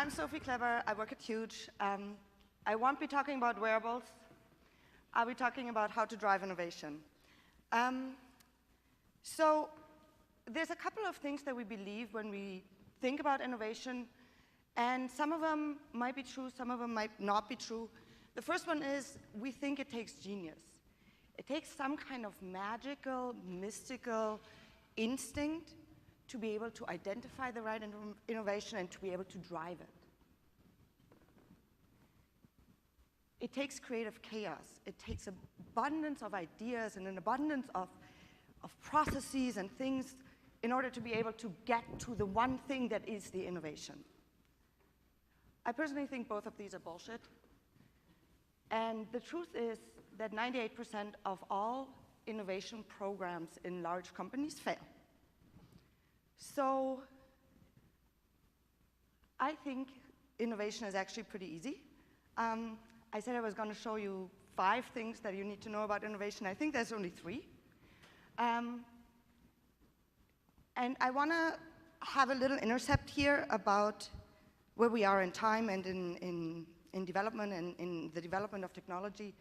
I'm Sophie Kleber. I work at Huge. I won't be talking about wearables. I'll be talking about how to drive innovation. So there's a couple of things that we believe when we think about innovation, and some of them might be true, some of them might not be true. The first one is we think it takes genius. It takes some kind of magical, mystical instinct to be able to identify the right innovation and to be able to drive it. It takes creative chaos. It takes an abundance of ideas and an abundance of processes and things in order to be able to get to the one thing that is the innovation. I personally think both of these are bullshit. And the truth is that 98% of all innovation programs in large companies fail. So I think innovation is actually pretty easy. I said I was going to show you 5 things that you need to know about innovation. I think there's only 3. And I want to have a little intercept here about where we are in time and in development and in the development of technology.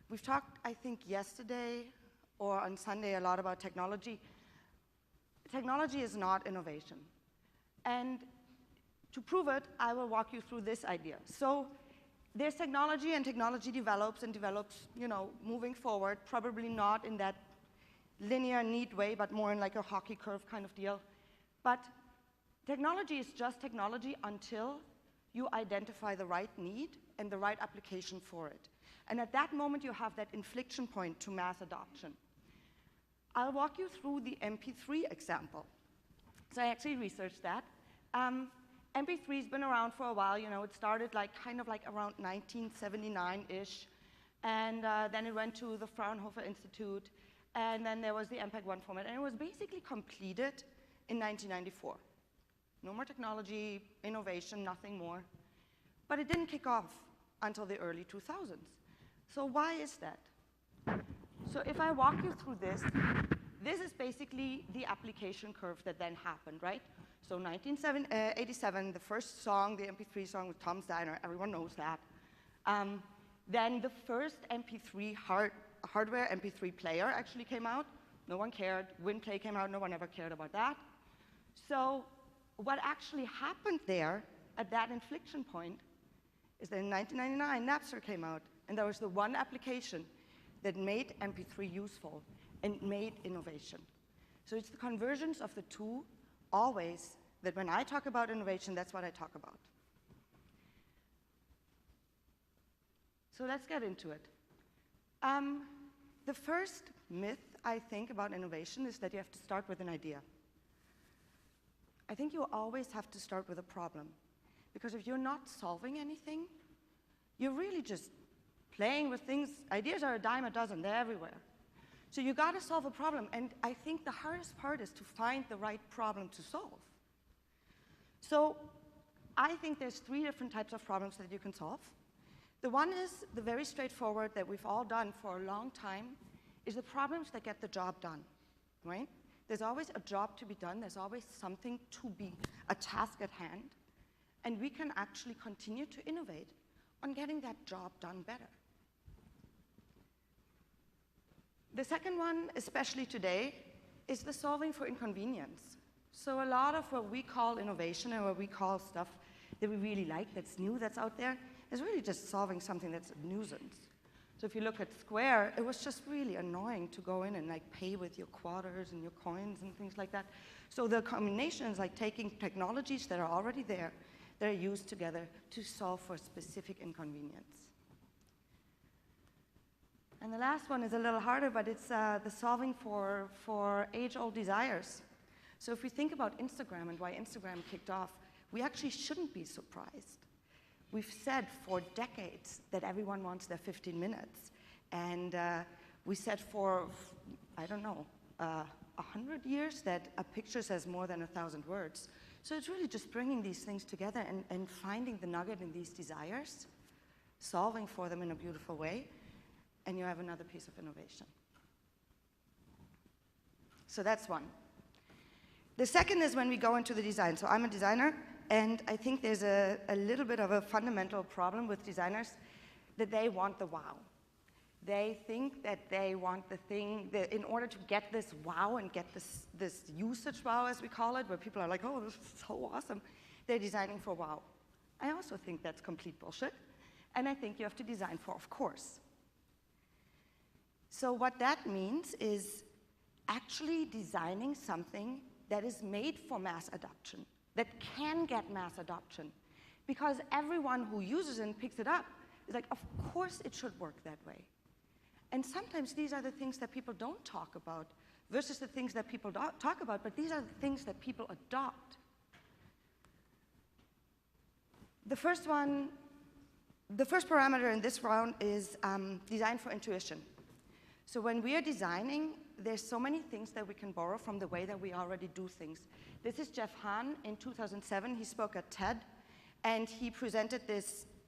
We've talked, I think, yesterday or on Sunday a lot about technology. Technology is not innovation. And to prove it, I will walk you through this idea. So there's technology, and technology develops and develops, moving forward, probably not in that linear, neat way, but more in like a hockey curve kind of deal. But technology is just technology until you identify the right need and the right application for it. And at that moment, you have that inflection point to mass adoption. I'll walk you through the MP3 example. So I actually researched that. MP3 has been around for a while. It started kind of around 1979-ish. And then it went to the Fraunhofer Institute. And then there was the MPEG-1 format. And it was basically completed in 1994. No more technology, innovation, nothing more. But it didn't kick off until the early 2000s. So why is that? So if I walk you through this, this is basically the application curve that then happened, right? So 1987, the first song, the MP3 song with Tom's Diner, everyone knows that. Then the first MP3 hardware MP3 player actually came out. No one cared. WinPlay came out. No one ever cared about that. So what actually happened there at that inflection point is that in 1999, Napster came out. And that was the one application that made MP3 useful and made innovation. So it's the convergence of the two always that when I talk about innovation, that's what I talk about. So let's get into it. The first myth, I think, about innovation is that you have to start with an idea. I think you always have to start with a problem. Because if you're not solving anything, you're really just playing with things. Ideas are a dime a dozen. They're everywhere. So you got to solve a problem. And I think the hardest part is to find the right problem to solve. So I think there's 3 different types of problems that you can solve. The one is the very straightforward that we've all done for a long time, is the problems that get the job done, right? There's always a job to be done. There's always something to be, a task at hand. And we can actually continue to innovate on getting that job done better. The second one, especially today, is the solving for inconvenience. So a lot of what we call innovation and what we call stuff that we really like, that's new, that's out there, is really just solving something that's a nuisance. So if you look at Square, it was just really annoying to go in and pay with your quarters and your coins and things like that. So the combination is taking technologies that are already there, that are used together to solve for specific inconvenience. And the last one is a little harder, but it's the solving for age-old desires. So if we think about Instagram and why Instagram kicked off, we actually shouldn't be surprised. We've said for decades that everyone wants their 15 minutes. And we said for, I don't know, 100 years that a picture says more than 1,000 words. So it's really just bringing these things together and finding the nugget in these desires, solving for them in a beautiful way, and you have another piece of innovation. So that's one. The second is when we go into the design. So I'm a designer. and I think there's a little bit of a fundamental problem with designers, that they want the wow. They think that they want the thing, that in order to get this wow and get this usage wow, as we call it, where people are like, oh, this is so awesome, they're designing for wow. I also think that's complete bullshit, and I think you have to design for of course. So what that means is actually designing something that is made for mass adoption, that can get mass adoption, because everyone who uses it and picks it up is like, of course it should work that way. And sometimes these are the things that people don't talk about versus the things that people talk about, but these are the things that people adopt. The first parameter in this round is design for intuition. So when we are designing, there's so many things that we can borrow from the way that we already do things. This is Jeff Hahn in 2007. He spoke at TED, and he presented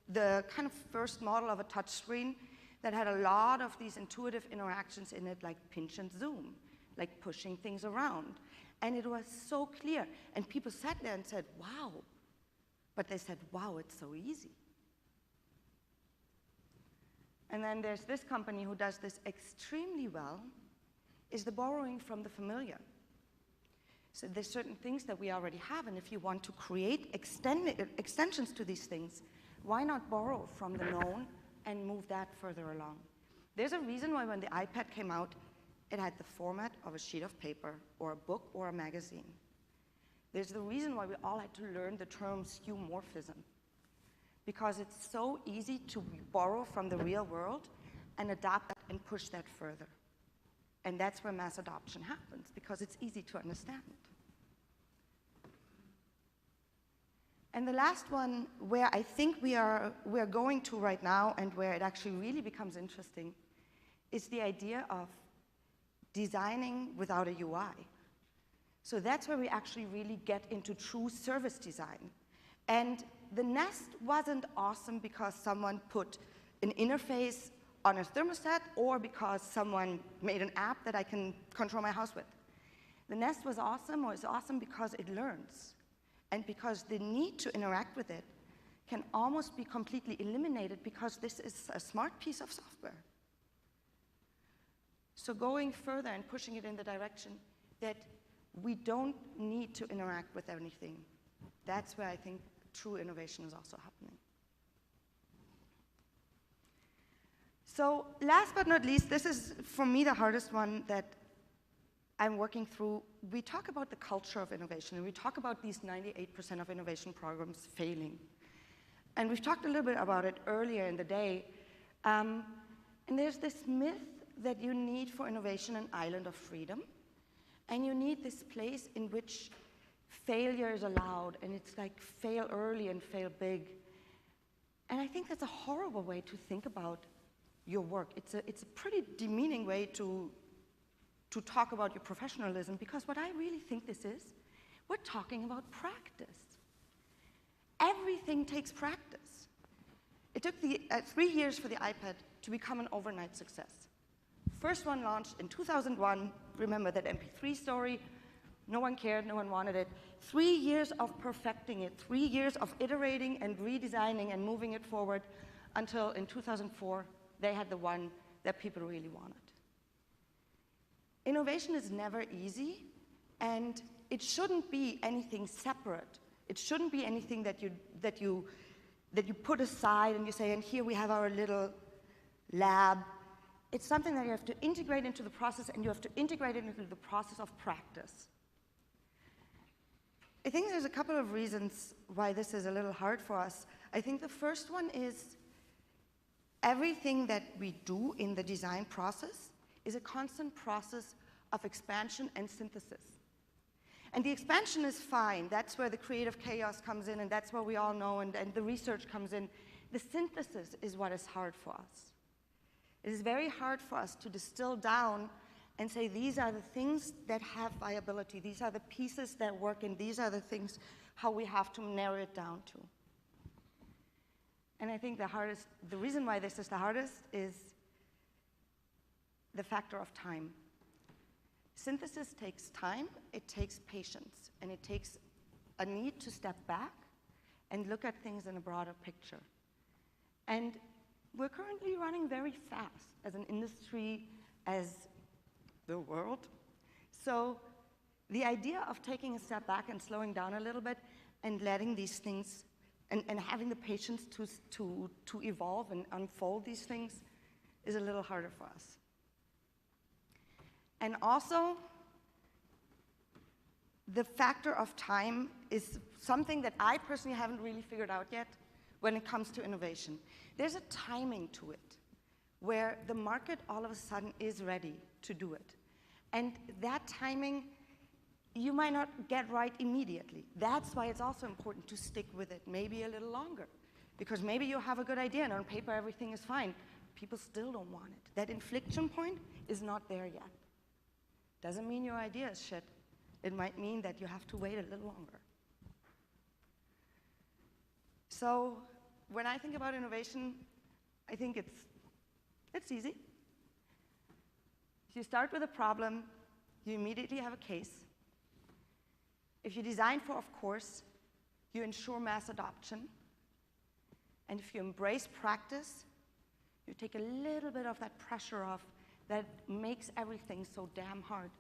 the kind of first model of a touch screen that had a lot of these intuitive interactions in it, like pinch and zoom, like pushing things around. And it was so clear. And people sat there and said, wow. But they said, wow, it's so easy. And then there's this company who does this extremely well, is the borrowing from the familiar. So there's certain things that we already have, and if you want to create extensions to these things, why not borrow from the known and move that further along? There's a reason why when the iPad came out, it had the format of a sheet of paper or a book or a magazine. There's the reason why we all had to learn the term skeuomorphism, because it's so easy to borrow from the real world and adapt that and push that further. And that's where mass adoption happens, because it's easy to understand. And the last one, where I think we're going to right now and where it actually really becomes interesting, is the idea of designing without a UI. So that's where we actually really get into true service design. And the Nest wasn't awesome because someone put an interface on a thermostat or because someone made an app that I can control my house with. The Nest was awesome, or is awesome because it learns. And because the need to interact with it can almost be completely eliminated because this is a smart piece of software. So going further and pushing it in the direction that we don't need to interact with anything, that's where I think true innovation is also happening. So last but not least, this is for me the hardest one that I'm working through. We talk about the culture of innovation, and we talk about these 98% of innovation programs failing. And we've talked a little bit about it earlier in the day. And there's this myth that you need for innovation an island of freedom, and you need this place in which failure is allowed, and it's like fail early and fail big. And I think that's a horrible way to think about your work. It's a pretty demeaning way to talk about your professionalism, because what I really think this is, we're talking about practice. Everything takes practice. It took 3 years for the iPad to become an overnight success. First one launched in 2001. Remember that MP3 story? No one cared, no one wanted it. 3 years of perfecting it, 3 years of iterating and redesigning and moving it forward until in 2004, they had the one that people really wanted. Innovation is never easy, and it shouldn't be anything separate. It shouldn't be anything that you put aside and you say, and here we have our little lab. It's something that you have to integrate into the process, and you have to integrate it into the process of practice. I think there's a couple of reasons why this is a little hard for us. I think the first one is everything that we do in the design process is a constant process of expansion and synthesis. And the expansion is fine. That's where the creative chaos comes in, and that's what we all know, and the research comes in. The synthesis is what is hard for us. It is very hard for us to distill down and say, these are the things that have viability, these are the pieces that work, and these are the things how we have to narrow it down to. And I think the reason why this is the hardest is the factor of time. Synthesis takes time, it takes patience, and it takes a need to step back and look at things in a broader picture. And we're currently running very fast as an industry, as the world. So the idea of taking a step back and slowing down a little bit and letting these things, and having the patience to evolve and unfold these things is a little harder for us. And also, the factor of time is something that I personally haven't really figured out yet when it comes to innovation. There's a timing to it, where the market all of a sudden is ready to do it. And that timing, you might not get right immediately. That's why it's also important to stick with it maybe a little longer. Because maybe you have a good idea and on paper everything is fine. People still don't want it. That inflection point is not there yet. Doesn't mean your idea is shit. It might mean that you have to wait a little longer. So when I think about innovation, I think it's easy. If you start with a problem, you immediately have a case. If you design for, of course, you ensure mass adoption. And if you embrace practice, you take a little bit of that pressure off that makes everything so damn hard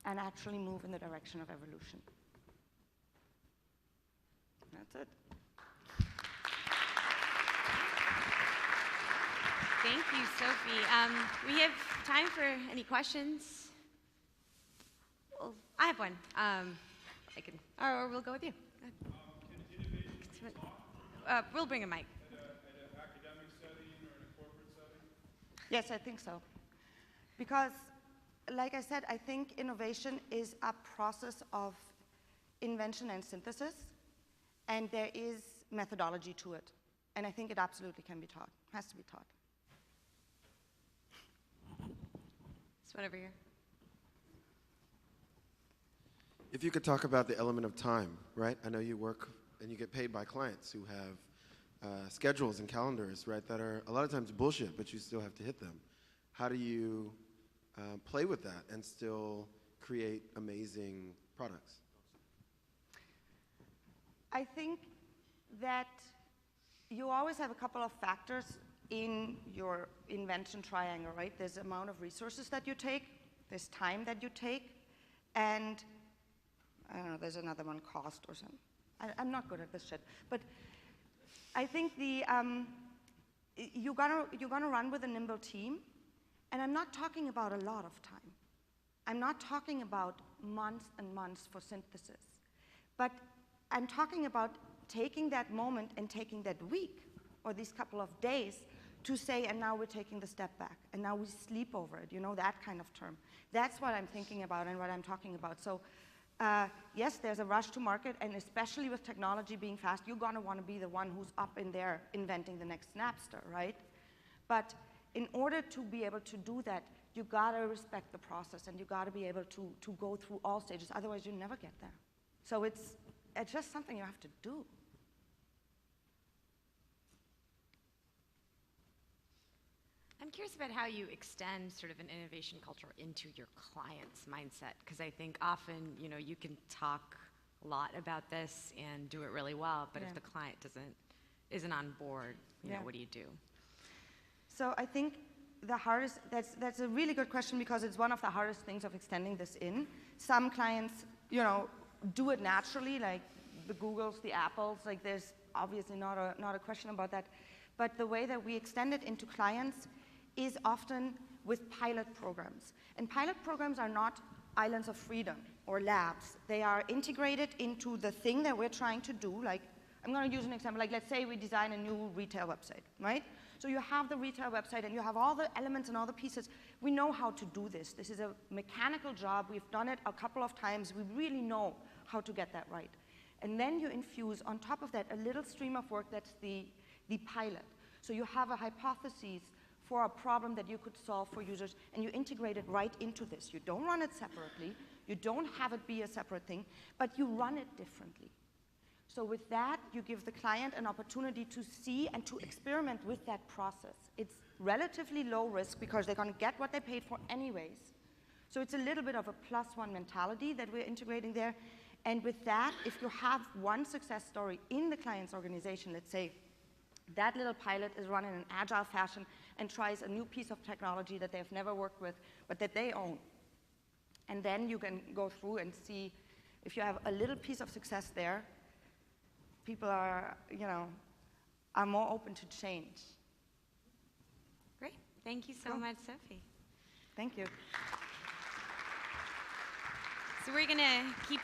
and actually move in the direction of evolution. That's it. Thank you, Sophie. We have time for any questions. Well, I have one. Or we'll go with you. Go ahead. We'll bring a mic. At an academic setting or in a corporate setting? Yes, I think so. Because, like I said, I think innovation is a process of invention and synthesis, and there is methodology to it. And I think it absolutely can be taught, has to be taught. This one over here. If you could talk about the element of time, right? I know you work and you get paid by clients who have schedules and calendars, right, that are a lot of times bullshit, but you still have to hit them. How do you play with that and still create amazing products? I think that you always have a couple of factors in your invention triangle, right? There's the amount of resources that you take, there's time that you take, and I don't know, there's another one, cost or something. I'm not good at this shit. But I think you're gonna run with a nimble team, and I'm not talking about a lot of time. I'm not talking about months and months for synthesis. But I'm talking about taking that moment and taking that week or these couple of days to say, and now we're taking the step back, and now we sleep over it, you know, that kind of term. That's what I'm thinking about and what I'm talking about. So yes, there's a rush to market, and especially with technology being fast, you're gonna wanna be the one who's up in there inventing the next Napster, right? But in order to be able to do that, you gotta respect the process, and you gotta be able to go through all stages, otherwise you never get there. So it's just something you have to do. I'm curious about how you extend sort of an innovation culture into your client's mindset, because I think often, you know, you can talk a lot about this and do it really well, but if the client isn't on board, you know, what do you do? So I think the hardest, that's a really good question, because it's one of the hardest things of extending this in. Some clients, you know, do it naturally, like the Googles, the Apples, like there's obviously not a question about that. But the way that we extend it into clients is often with pilot programs. And pilot programs are not islands of freedom or labs. They are integrated into the thing that we're trying to do. Like, I'm gonna use an example, like let's say we design a new retail website, right? So you have the retail website and you have all the elements and all the pieces. We know how to do this. This is a mechanical job. We've done it a couple of times. We really know how to get that right. And then you infuse on top of that a little stream of work that's the pilot. So you have a hypothesis for a problem that you could solve for users, and you integrate it right into this. You don't run it separately. You don't have it be a separate thing, but you run it differently. So with that, you give the client an opportunity to see and to experiment with that process. It's relatively low risk because they're gonna get what they paid for anyways. So it's a little bit of a +1 mentality that we're integrating there. And with that, if you have one success story in the client's organization, let's say that little pilot is run in an agile fashion and tries a new piece of technology that they've never worked with, but that they own. And then you can go through and see if you have a little piece of success there, people are, are more open to change. Great. Thank you so Cool. much, Sophie. Thank you. So we're going to keep